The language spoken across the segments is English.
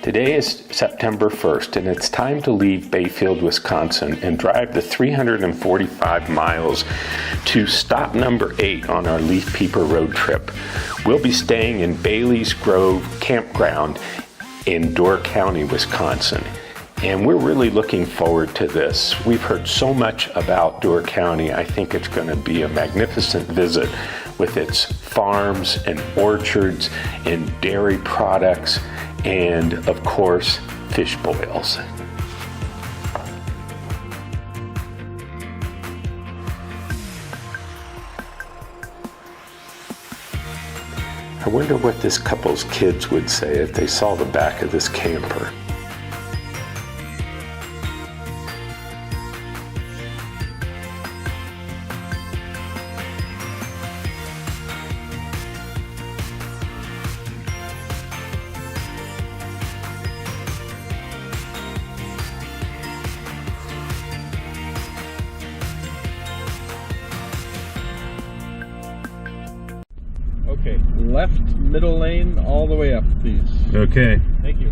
Today is September 1st, and it's time to leave Bayfield, Wisconsin, and drive the 345 miles to stop number 8 on our Leaf Peeper Road Trip. We'll be staying in Bailey's Grove Campground in Door County, Wisconsin. And we're really looking forward to this. We've heard so much about Door County. I think it's going to be a magnificent visit with its farms and orchards and dairy products and, of course, fish boils. I wonder what this couple's kids would say if they saw the back of this camper. Okay, left middle lane all the way up, please. Okay. Thank you.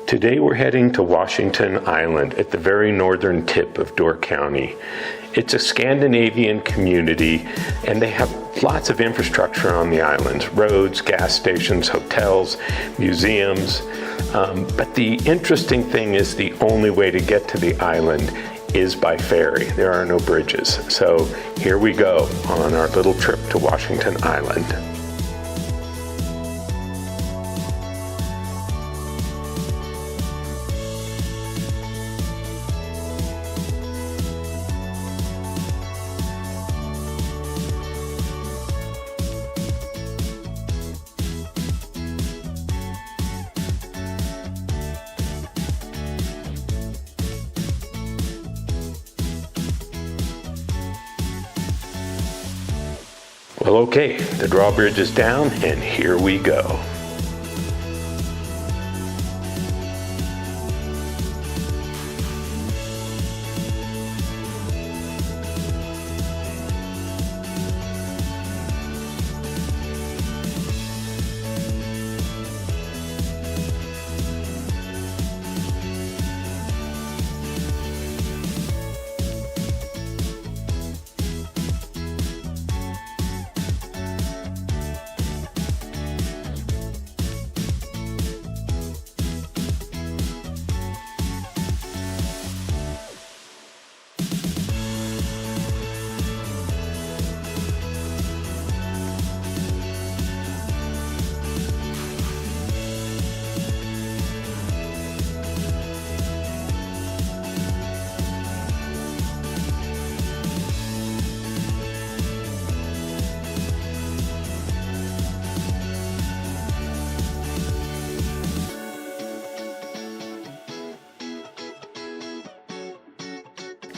Today we're heading to Washington Island at the very northern tip of Door County. It's a Scandinavian community and they have lots of infrastructure on the islands: roads, gas stations, hotels, museums. But the interesting thing is the only way to get to the island is by ferry. There are no bridges. So here we go on our little trip to Washington Island. Well, okay, the drawbridge is down and here we go.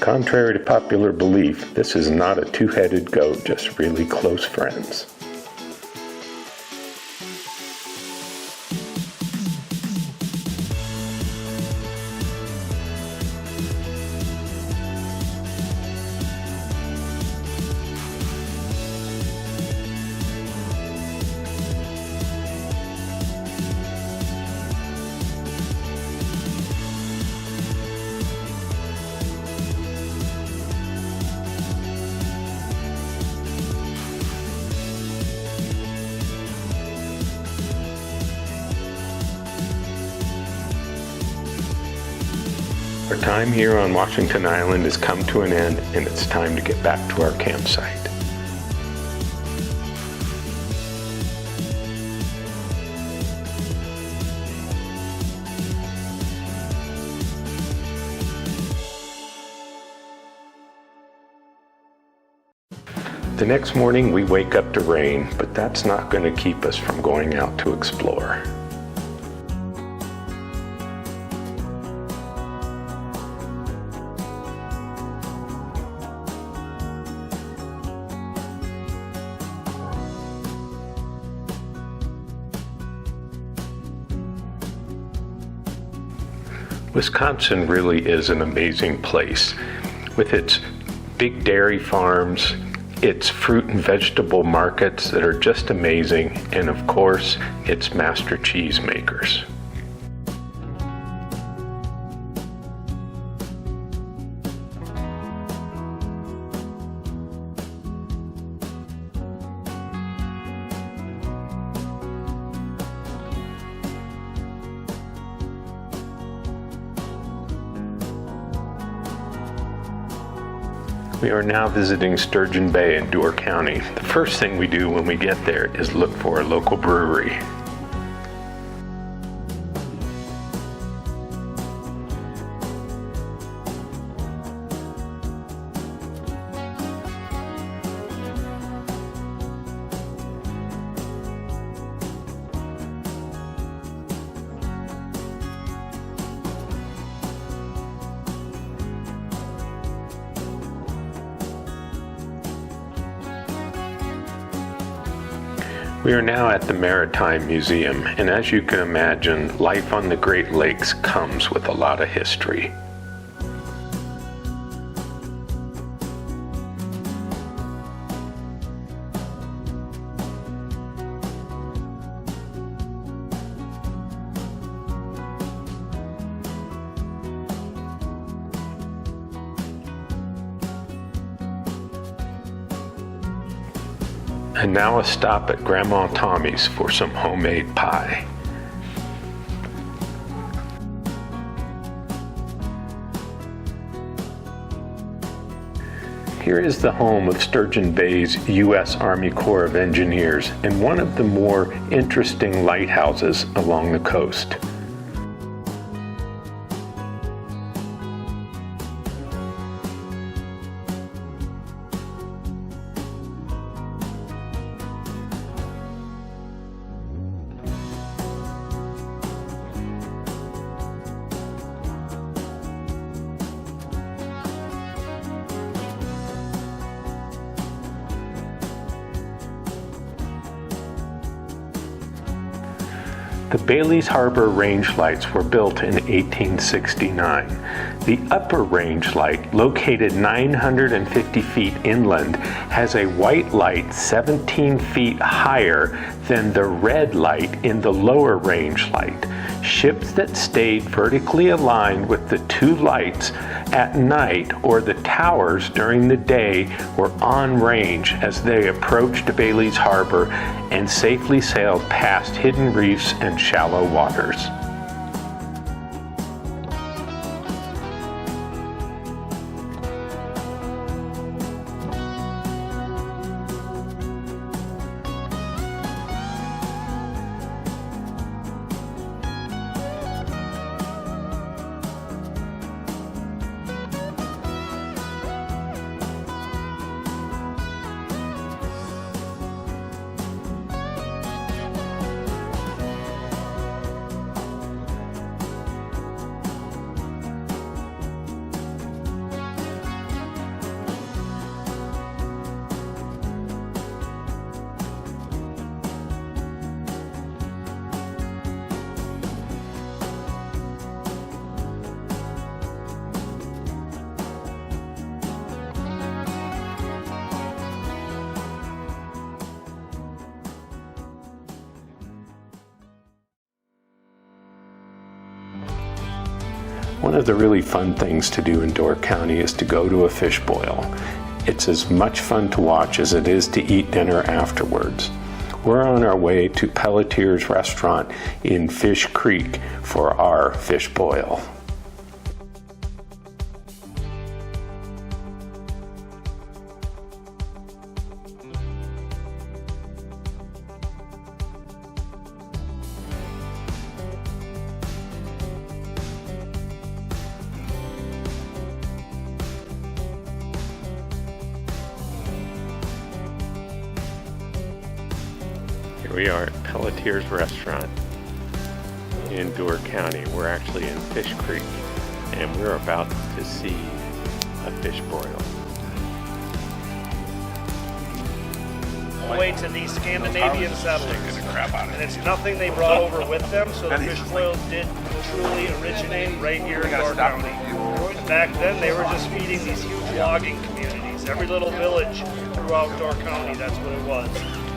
Contrary to popular belief, this is not a two-headed goat, just really close friends. Our time here on Washington Island has come to an end, and it's time to get back to our campsite. The next morning we wake up to rain, but that's not going to keep us from going out to explore. Wisconsin really is an amazing place with its big dairy farms its fruit and vegetable markets that are just amazing, and of course, its master cheesemakers. We are now visiting Sturgeon Bay in Door County. The first thing we do when we get there is look for a local brewery. We are now at the Maritime Museum, and as you can imagine, life on the Great Lakes comes with a lot of history. And now a stop at Grandma Tommy's for some homemade pie. Here is the home of Sturgeon Bay's U.S. Army Corps of Engineers and one of the more interesting lighthouses along the coast. The Bailey's Harbor range lights were built in 1869. The upper range light, located 950 feet inland, has a white light 17 feet higher than the red light in the lower range light. Ships that stayed vertically aligned with the two lights at night or the towers during the day were on range as they approached Bailey's Harbor and safely sailed past hidden reefs and shallow waters. One of the really fun things to do in Door County is to go to a fish boil. It's as much fun to watch as it is to eat dinner afterwards. We're on our way to Pelletier's restaurant in Fish Creek for our fish boil. Here we are at Pelletier's restaurant in Door County. We're actually in Fish Creek and we're about to see a fish broil. Way to these Scandinavian settlers, and it's nothing they brought over with them, so the fish boils did truly originate right here in Door County. And back then they were just feeding these huge logging communities. communities, every little village throughout Door County, that's what it was.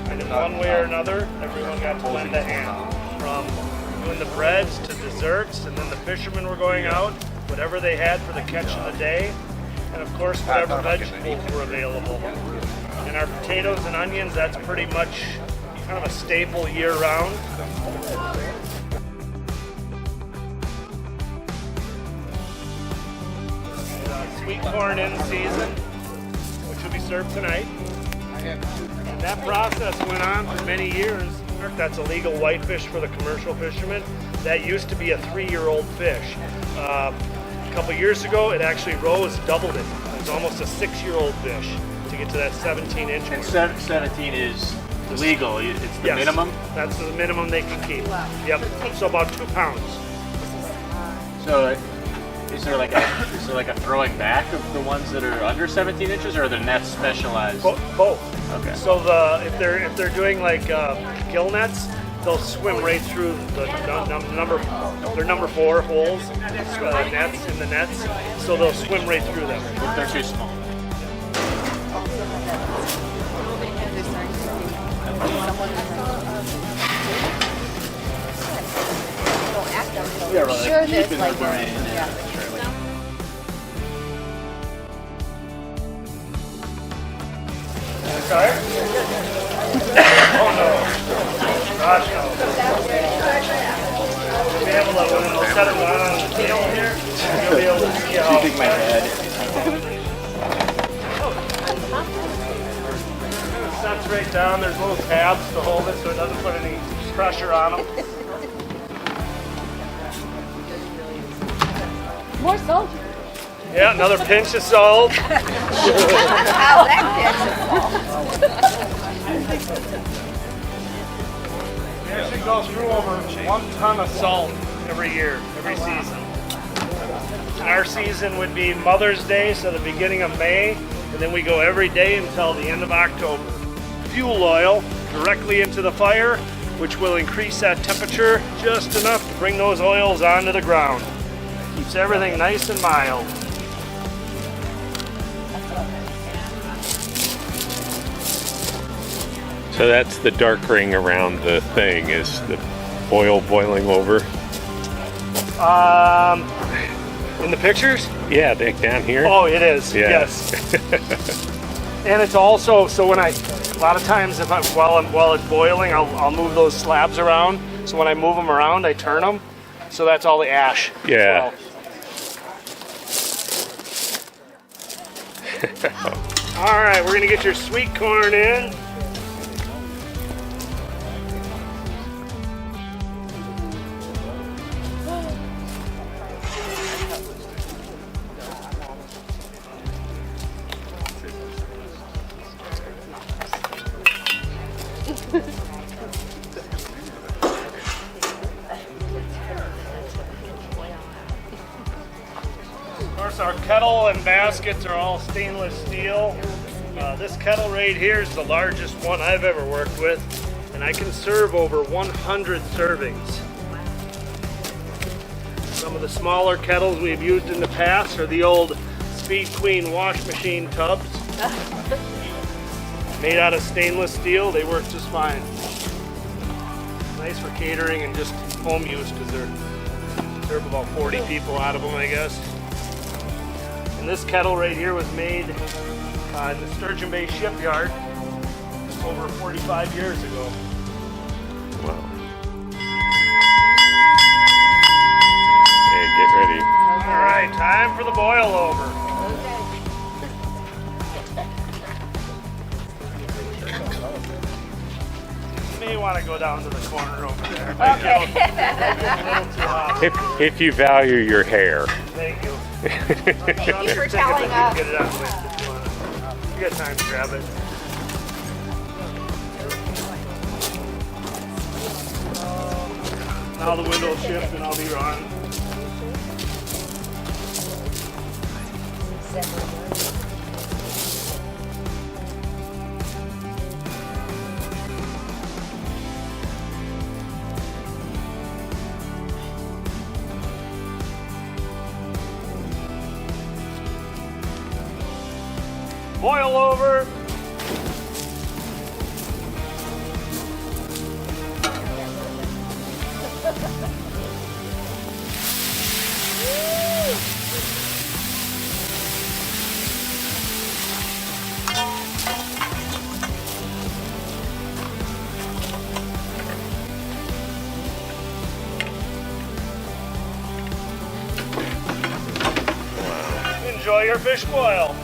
And in one way or another, everyone got to lend a hand. From doing the breads to desserts, and then the fishermen were going out, whatever they had for the catch of the day, and of course whatever vegetables were available. And our potatoes and onions, that's pretty much kind of a staple year-round. Sweet corn in season, which will be served tonight. And that process went on for many years. That's a legal whitefish for the commercial fishermen. That used to be a 3-year-old fish. A couple years ago, it actually rose, doubled it. It's almost a 6-year-old fish to get to that 17-inch. And 17 is legal. It's the minimum? That's the minimum they can keep. Yep. So about 2 pounds. So is there like a throwing back of the ones that are under 17 inches, or are the nets specialized? Both. Okay. So if they're doing like gill nets, they'll swim right through the number 4 holes, nets in the nets. So they'll swim right through them. If they're too small. Yeah, right. Sure, there's like Okay. Oh no. Gosh no. You'll be able to, when it'll set it down on the table here, you'll be able to see how. Using my head. It sets right down, there's little tabs to hold it so it doesn't put any pressure on them. more salt. Yeah, another pinch of salt. How's that pinch of salt? We actually go through over 1 ton of salt every year, every season. And our season would be Mother's Day, so the beginning of May, and then we go every day until the end of October. Fuel oil directly into the fire, which will increase that temperature just enough to bring those oils onto the ground. Keeps everything nice and mild. So that's the dark ring around the thing, is the oil boiling over? In the pictures? Yeah, down here? Oh, it is, Yeah. yes. And it's also, so when a lot of times while it's boiling, I'll move those slabs around. So when I move them around, I turn them. So that's all the ash. Yeah. All right, we're gonna get your sweet corn in. Of course, our kettle and baskets are all stainless steel. This kettle right here is the largest one I've ever worked with, and I can serve over 100 servings. Some of the smaller kettles we've used in the past are the old Speed Queen wash machine tubs. Made out of stainless steel, they work just fine. Nice for catering and just home use because they serve about 40 people out of them, I guess. And this kettle right here was made in the Sturgeon Bay shipyard over 45 years ago. Wow. Okay, get ready. All right, time for the boil over. You may want to go down to the corner over there. It might get a little too hot. If you value your hair. Thank you. Thank you for telling us. Get it out of the way if you want. You got time to grab it. Now the window will shift and I'll be on. Boil over. Enjoy your fish boil.